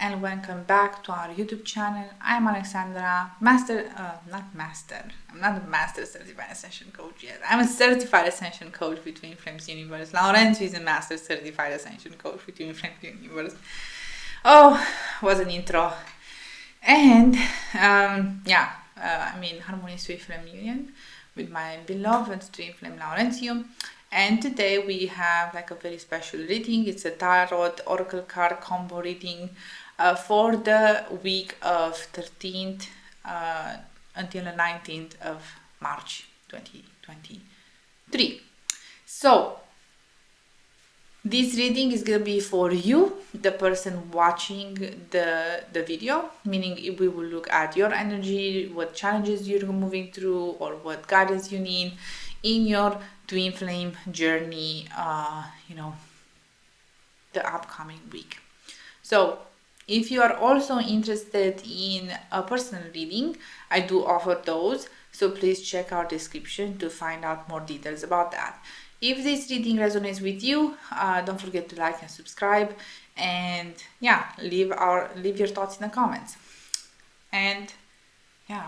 and welcome back to our YouTube channel. I'm Alexandra, I'm not a master certified ascension coach yet. I'm a certified ascension coach with Twin Flames Universe. Laurencio is a master certified ascension coach with Twin Flames Universe. Oh, was an intro. And I'm in Harmonious Twin Flame Union with my beloved Twin Flame Laurencio. And today we have like a very special reading. It's a tarot oracle card combo reading for the week of 13th until the 19th of March 2023. So this reading is going to be for you, the person watching the video, meaning we will look at your energy, what challenges you're moving through, or what guidance you need in your twin flame journey, the upcoming week. So if you are also interested in a personal reading, I do offer those, so please check our description to find out more details about that. If this reading resonates with you, don't forget to like and subscribe, and leave your thoughts in the comments. And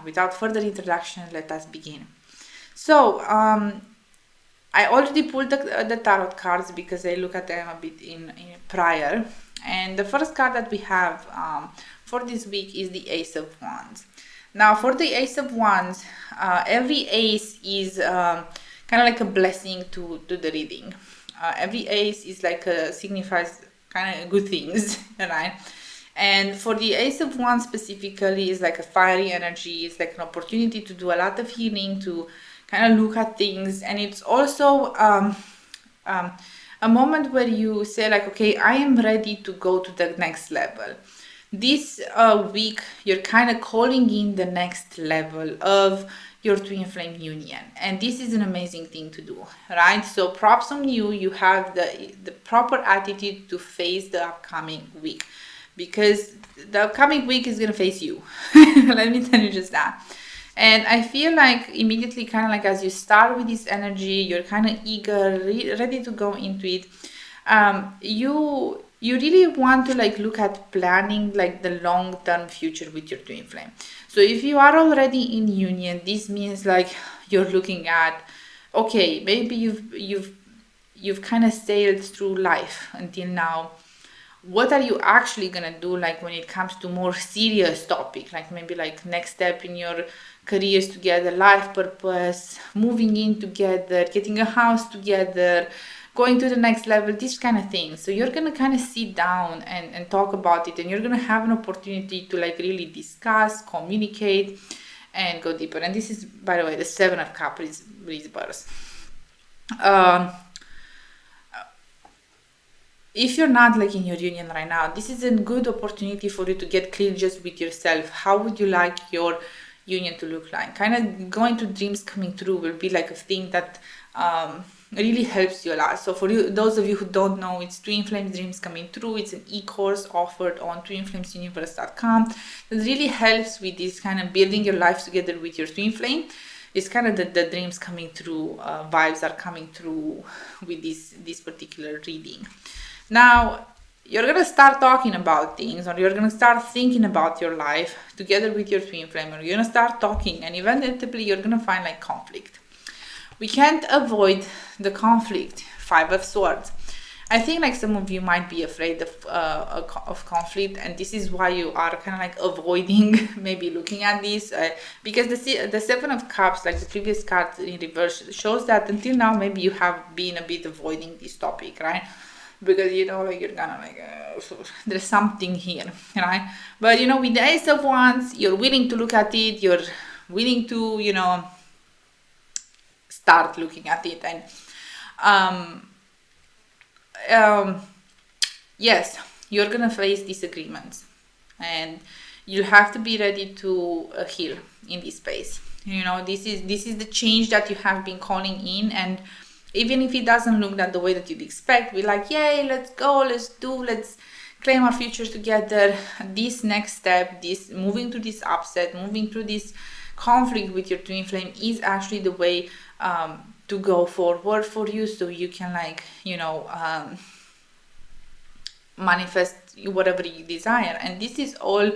without further introduction, let us begin. So I already pulled the tarot cards because I look at them a bit in prior, and the first card that we have for this week is the Ace of Wands. Now for the Ace of Wands, every ace is kind of like a blessing to the reading. Every ace is like signifies kind of good things, right? And for the Ace of Wands specifically, is like a fiery energy. It's like an opportunity to do a lot of healing, to kind of look at things, and it's also a moment where you say like, okay, I am ready to go to the next level. This week you're kind of calling in the next level of your twin flame union, and this is an amazing thing to do, right? So props on you. You have the proper attitude to face the upcoming week, because the upcoming week is gonna face you. Let me tell you just that. And I feel like immediately, kind of like as you start with this energy, you're kind of eager, ready to go into it. You really want to like look at planning like the long-term future with your twin flame. So if you are already in union, this means like you're looking at, okay, maybe you've kind of sailed through life until now. What are you actually gonna do, like when it comes to more serious topic, like maybe like next step in your careers together, life purpose, moving in together, getting a house together, going to the next level, this kind of thing. So you're gonna kind of sit down and talk about it, and you're gonna have an opportunity to like really discuss, communicate, and go deeper. And this is, by the way, the Seven of Cups reverse. If you're not like in your union right now, this is a good opportunity for you to get clear just with yourself. How would you like your union to look like? Kind of going to dreams coming true will be like a thing that really helps you a lot. So for you, those of you who don't know, it's Twin Flames Dreams Coming True. It's an e-course offered on twinflamesuniverse.com that really helps with this kind of building your life together with your twin flame. It's kind of the dreams coming true, vibes are coming through with this particular reading. Now, you're going to start talking about things, or you're going to start thinking about your life together with your twin flame, or you're going to start talking, and inevitably you're going to find like conflict. We can't avoid the conflict. Five of Swords. I think like some of you might be afraid of conflict, and this is why you are kind of like avoiding maybe looking at this, because the Seven of Cups, like the previous card in reverse, shows that until now maybe you have been a bit avoiding this topic, right? Because like you're gonna like there's something here, right? But with the Ace of Wands, you're willing to look at it, you're willing to start looking at it, and yes, you're gonna face disagreements, and you have to be ready to heal in this space. This is the change that you have been calling in, and even if it doesn't look that the way that you'd expect, we're like, yay, let's go, let's claim our future together. This next step, this moving through this upset, moving through this conflict with your twin flame is actually the way to go forward for you, so you can like manifest whatever you desire. And this is all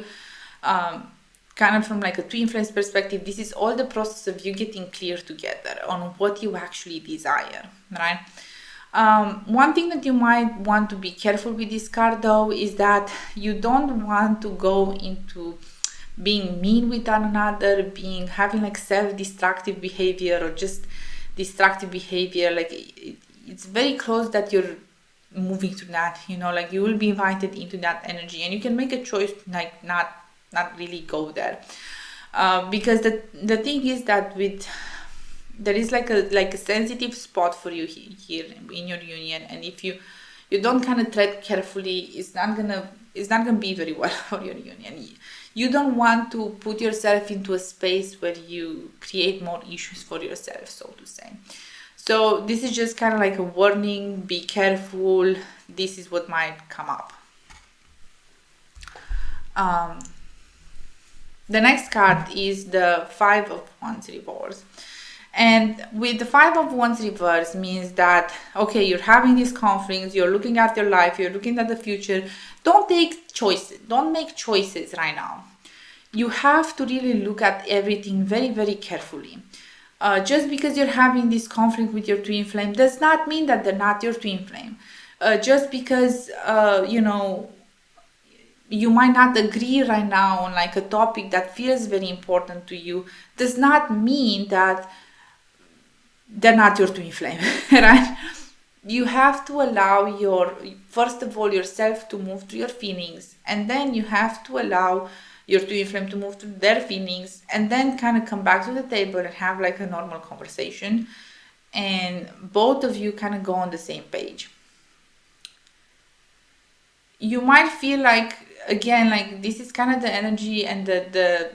kind of from like a twin flames perspective. This is all the process of you getting clear together on what you actually desire, right? One thing that you might want to be careful with this card though is that you don't want to go into being mean with one another, having like self-destructive behavior or just destructive behavior. Like it's very close that you're moving to that, you know, like you will be invited into that energy, and you can make a choice to like not really go there, because the thing is that there is like a sensitive spot for you here in your union, and if you don't kind of tread carefully, it's not gonna be very well for your union. You don't want to put yourself into a space where you create more issues for yourself, so to say. So this is just kind of like a warning, be careful, this is what might come up. The next card is the Five of Wands reverse. And with the Five of Wands reverse means that, okay, you're having these conflicts, you're looking at your life, you're looking at the future. Don't make choices right now. You have to really look at everything very, very carefully. Just because you're having this conflict with your twin flame does not mean that they're not your twin flame. Just because, you know, you might not agree right now on like a topic that feels very important to you does not mean that they're not your twin flame, right? You have to allow first of all, yourself to move through your feelings, and then you have to allow your twin flame to move through their feelings, and then kind of come back to the table and have like a normal conversation, and both of you kind of go on the same page. You might feel like, again, like this is kind of the energy and the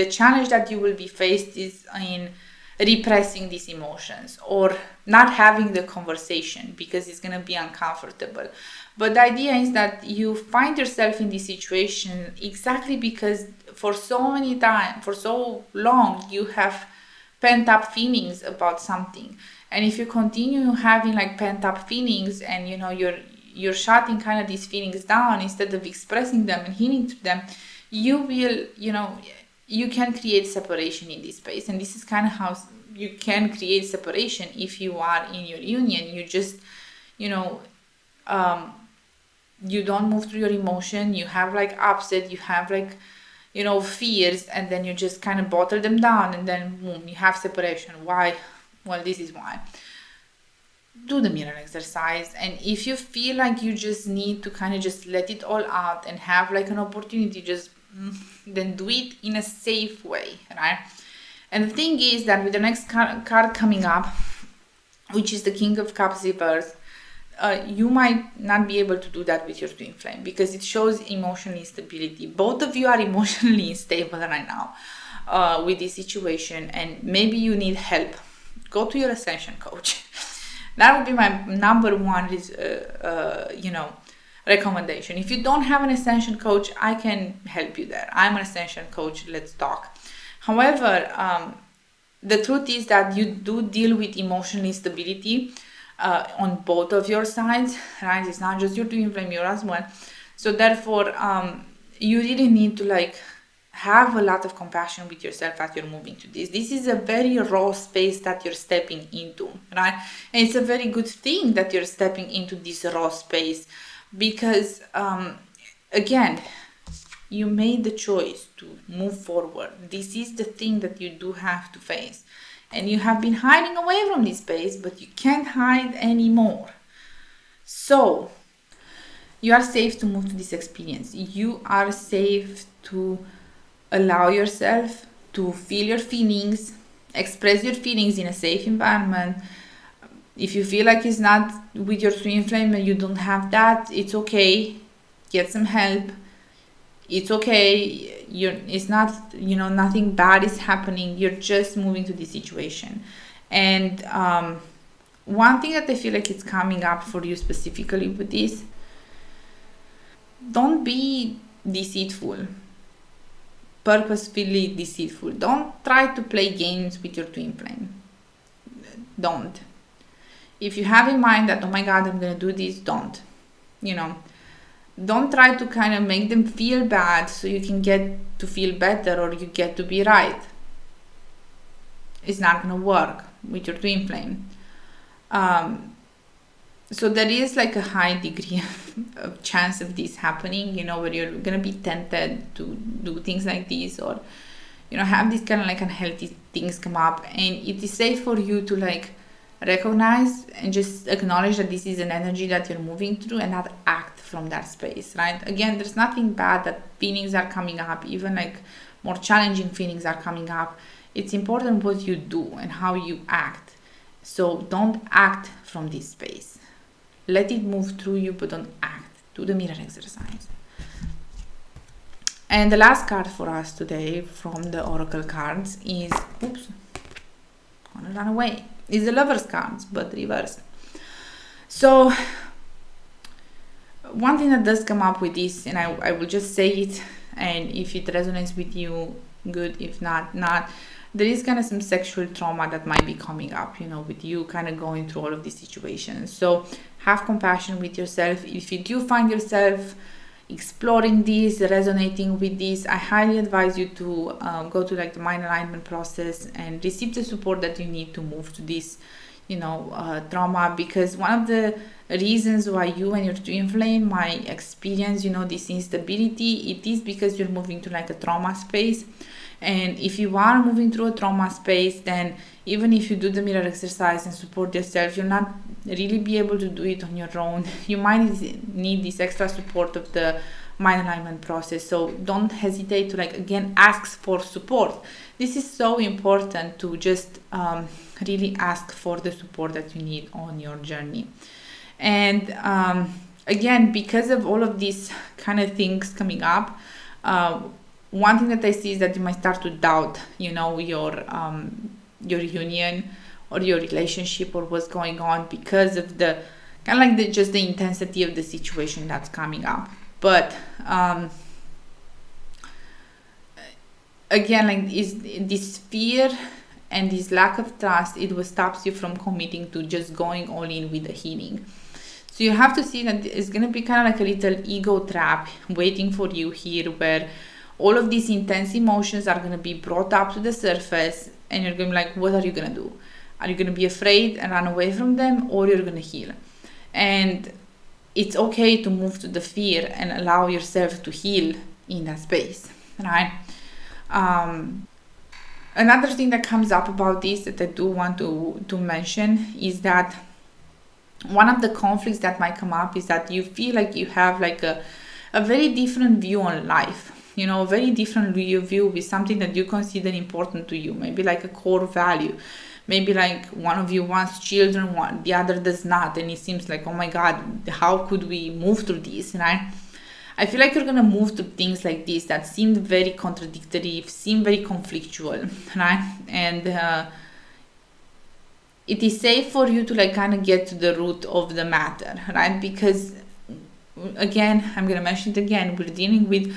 challenge that you will be faced is in repressing these emotions or not having the conversation because it's going to be uncomfortable. But the idea is that you find yourself in this situation exactly because for so long you have pent up feelings about something. And if you continue having like pent up feelings and you know you're shutting kind of these feelings down instead of expressing them and healing to them, you will, you know, you can create separation in this space. And this is kind of how you can create separation if you are in your union. You just, you know, you don't move through your emotion, you have like upset, you have like, you know, fears, and then you just kind of bottle them down, and then boom, you have separation. Why? Well, this is why. Do the mirror exercise, and if you feel like you just need to kind of just let it all out and have like an opportunity, just then do it in a safe way, right? And the thing is that with the next card coming up, which is the King of Cups reverse, you might not be able to do that with your twin flame because it shows emotional instability. Both of you are emotionally unstable right now with this situation, and maybe you need help. Go to your ascension coach. That would be my number one you know, recommendation. If you don't have an ascension coach, I can help you there. I'm an ascension coach. Let's talk. However, the truth is that you do deal with emotional instability on both of your sides, right? It's not just your twin flame, you as well. So therefore, you really need to like have a lot of compassion with yourself as you're moving to this. This is a very raw space that you're stepping into, right? And it's a very good thing that you're stepping into this raw space because, again, you made the choice to move forward. This is the thing that you do have to face. And you have been hiding away from this space, but you can't hide anymore. So, you are safe to move to this experience. You are safe to allow yourself to feel your feelings, express your feelings in a safe environment. If you feel like it's not with your twin flame and you don't have that, it's okay. Get some help. It's okay. It's not, you know, nothing bad is happening. You're just moving to this situation. And one thing that I feel like it's coming up for you specifically with this, don't be deceitful. Purposefully deceitful. Don't try to play games with your twin flame. Don't. If you have in mind that, oh my God, I'm going to do this, don't. you know, don't try to kind of make them feel bad so you can get to feel better or you get to be right. It's not going to work with your twin flame. So there is like a high degree of chance of this happening, you know, where you're going to be tempted to do things like this, or, you know, have these kind of like unhealthy things come up. And it is safe for you to like recognize and just acknowledge that this is an energy that you're moving through and not act from that space, right? Again, there's nothing bad that feelings are coming up, even like more challenging feelings are coming up. It's important what you do and how you act. So don't act from this space. Let it move through you, but don't act. Do the mirror exercise. And the last card for us today from the Oracle cards is, oops, I'm gonna run away. Is the Lover's cards, but reversed. So one thing that does come up with this, and I will just say it, and if it resonates with you, good. If not, not. There is kind of some sexual trauma that might be coming up, you know, with you kind of going through all of these situations. So have compassion with yourself. If you do find yourself exploring this, resonating with this, I highly advise you to go to like the mind alignment process and receive the support that you need to move to this, you know, trauma. Because one of the reasons why you and your twin flame might experience, you know, this instability, it is because you're moving to like a trauma space. And if you are moving through a trauma space, then even if you do the mirror exercise and support yourself, you'll not really be able to do it on your own. You might need this extra support of the mind alignment process. So don't hesitate to like, again, ask for support. This is so important to just really ask for the support that you need on your journey. And again, because of all of these kind of things coming up, one thing that I see is that you might start to doubt, you know, your union or your relationship or what's going on because of the kind of like just the intensity of the situation that's coming up. But again, like is this fear and this lack of trust, it will stop you from committing to just going all in with the healing. So you have to see that it's going to be kind of like a little ego trap waiting for you here, where all of these intense emotions are going to be brought up to the surface, and you're going to be like, what are you going to do? Are you going to be afraid and run away from them, or you're going to heal? And it's okay to move to the fear and allow yourself to heal in that space, right? Another thing that comes up about this that I do want to mention is that one of the conflicts that might come up is that you feel like you have like a very different view on life. You know, a very different view with something that you consider important to you, maybe like a core value. Maybe like one of you wants children, the other does not, and it seems like, oh my God, how could we move through this, right? I feel like you're gonna move through things like this that seem very contradictory, seem very conflictual, right? And it is safe for you to like kind of get to the root of the matter, right? Because again, I'm gonna mention it again, we're dealing with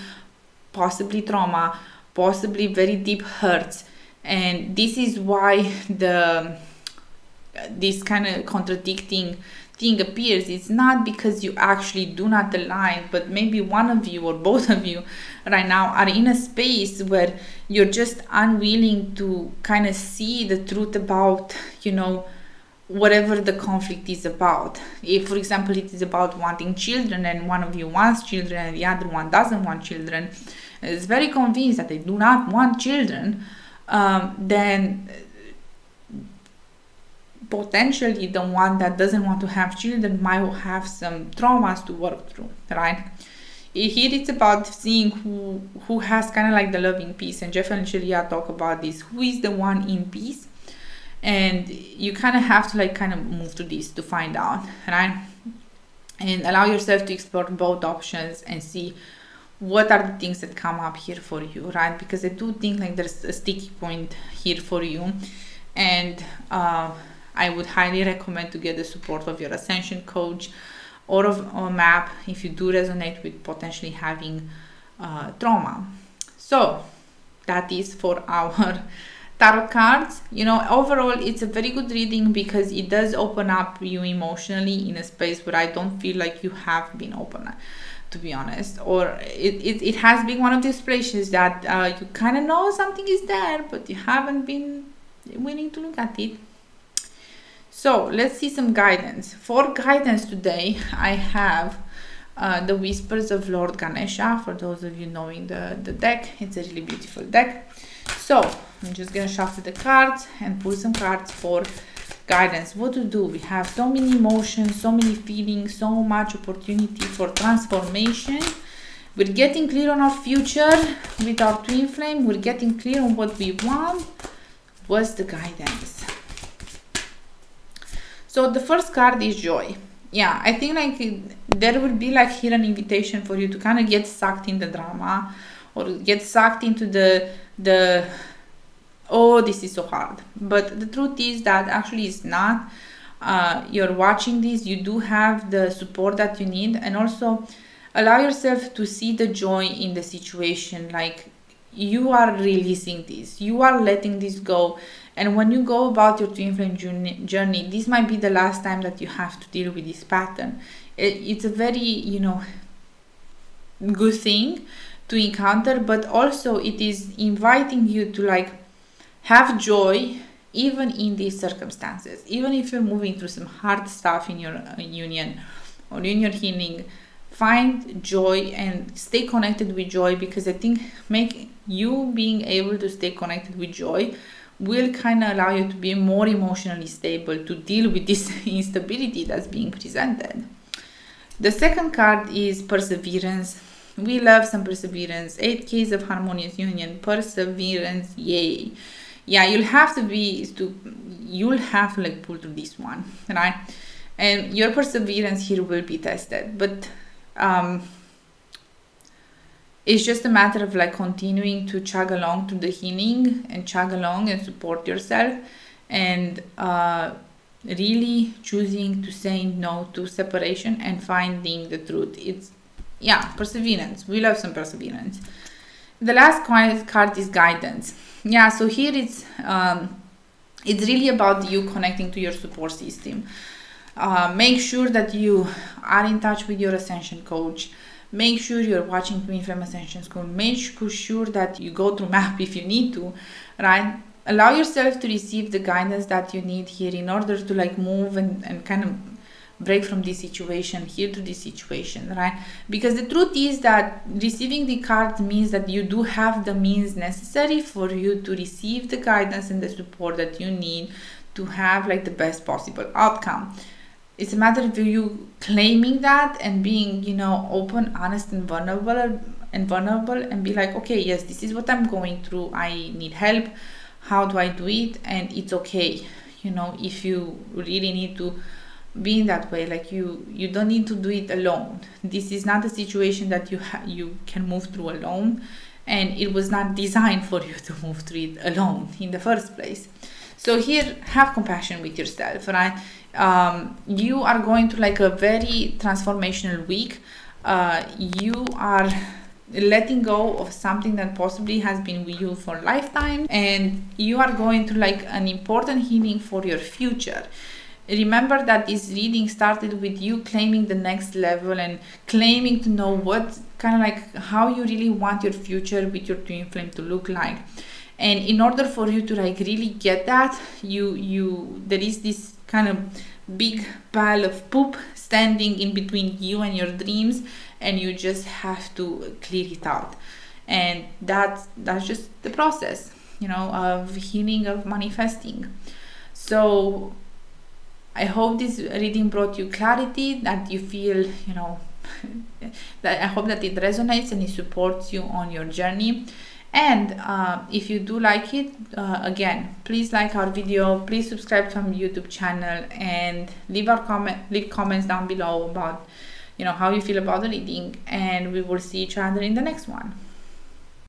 possibly trauma, possibly very deep hurts, and this is why this kind of contradicting thing appears. It's not because you actually do not align, but maybe one of you or both of you right now are in a space where you're just unwilling to kind of see the truth about, you know, whatever the conflict is about. If, for example, it is about wanting children and one of you wants children and the other one doesn't want children, is very convinced that they do not want children, then potentially the one that doesn't want to have children might have some traumas to work through, right? Here it's about seeing who has kind of like the loving peace, and Jeff and Shaleia talk about this, who is the one in peace, and you kind of have to like kind of move to this to find out, right? And allow yourself to explore both options and see what are the things that come up here for you, right? Because I do think like there's a sticky point here for you, and I would highly recommend to get the support of your ascension coach or of a map if you do resonate with potentially having trauma. So that is for our tarot cards, you know, overall it's a very good reading because it does open up you emotionally in a space where I don't feel like you have been open, to be honest, or it has been one of these places that you kind of know something is there, but you haven't been willing to look at it. So let's see some guidance. For guidance today, I have the Whispers of Lord Ganesha. For those of you knowing the deck, it's a really beautiful deck. So I'm just gonna shuffle the cards and pull some cards for guidance. What to do? We have so many emotions, so many feelings, so much opportunity for transformation. We're getting clear on our future with our twin flame. We're getting clear on what we want. What's the guidance? So the first card is joy. Yeah, I think like there will be like here an invitation for you to kind of get sucked in the drama, or get sucked into the oh, this is so hard. But the truth is that actually it's not. You're watching this, you do have the support that you need, and also allow yourself to see the joy in the situation. Like, you are releasing this, you are letting this go. And when you go about your twin flame journey, this might be the last time that you have to deal with this pattern. It's a very, you know, good thing to encounter, but also it is inviting you to like have joy even in these circumstances. Even if you're moving through some hard stuff in your union or in your healing, find joy and stay connected with joy, because I think you being able to stay connected with joy will kind of allow you to be more emotionally stable to deal with this instability that's being presented. The second card is perseverance. We love some perseverance. 8 keys of harmonious union. Perseverance, yay. Yeah, you'll have to like pull through this one, right? And your perseverance here will be tested, but it's just a matter of like continuing to chug along to the healing and chug along and support yourself, and really choosing to say no to separation and finding the truth. It's, yeah, perseverance. We love some perseverance. The last card is guidance. Yeah, so here it's really about you connecting to your support system. Make sure that you are in touch with your ascension coach. Make sure you're watching Twin Flame Ascension School. Make sure that you go through MAP if you need to, right? Allow yourself to receive the guidance that you need here in order to like move and kind of break from this situation here to this situation, right? Because the truth is that receiving the cards means that you do have the means necessary for you to receive the guidance and the support that you need to have like the best possible outcome. It's a matter of you claiming that and being, you know, open, honest, and vulnerable and be like, okay, yes, this is what I'm going through. I need help. How do I do it? And it's okay, you know, if you really need to be in that way. Like you don't need to do it alone. This is not a situation that you can move through alone, and it was not designed for you to move through it alone in the first place. So here, have compassion with yourself, right? You are going to like a very transformational week. You are letting go of something that possibly has been with you for a lifetime, and you are going to like an important healing for your future. Remember that this reading started with you claiming the next level and claiming to know what kind of like how you really want your future with your twin flame to look like. And in order for you to like really get that, there is this kind of big pile of poop standing in between you and your dreams, and you just have to clear it out. And that's just the process, you know, of healing, of manifesting. So I hope this reading brought you clarity, that you feel, you know, that I hope that it resonates and it supports you on your journey. And if you do like it, again, please like our video, please subscribe to our YouTube channel, and leave comments down below about, you know, how you feel about the reading, and we will see each other in the next one.